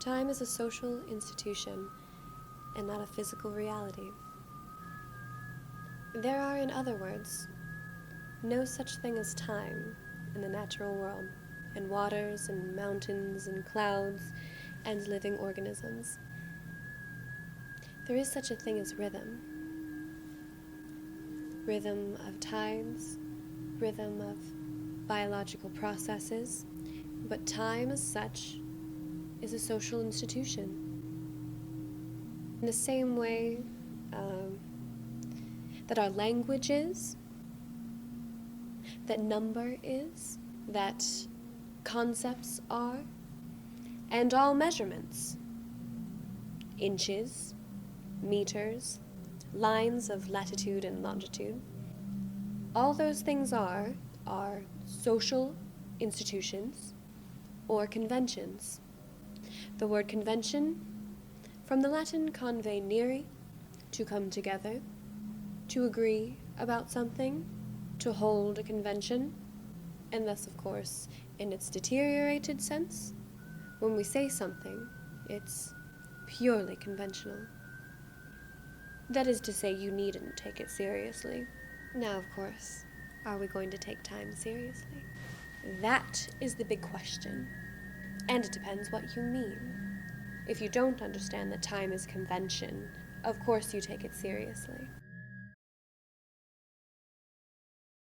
Time is a social institution and not a physical reality. There are, in other words, no such thing as time in the natural world, in waters and mountains and clouds and living organisms. There is such a thing as rhythm. Rhythm of tides, rhythm of biological processes, but time as such is a social institution. In the same way that our language is, that number is, that concepts are, and all measurements, inches, meters, lines of latitude and longitude, all those things are social institutions or conventions. The word convention, from the Latin convenire, to come together, to agree about something, to hold a convention, and thus, of course, in its deteriorated sense, when we say something, it's purely conventional. That is to say, you needn't take it seriously. Now, of course, are we going to take time seriously? That is the big question, and it depends what you mean. If you don't understand that time is convention, of course you take it seriously.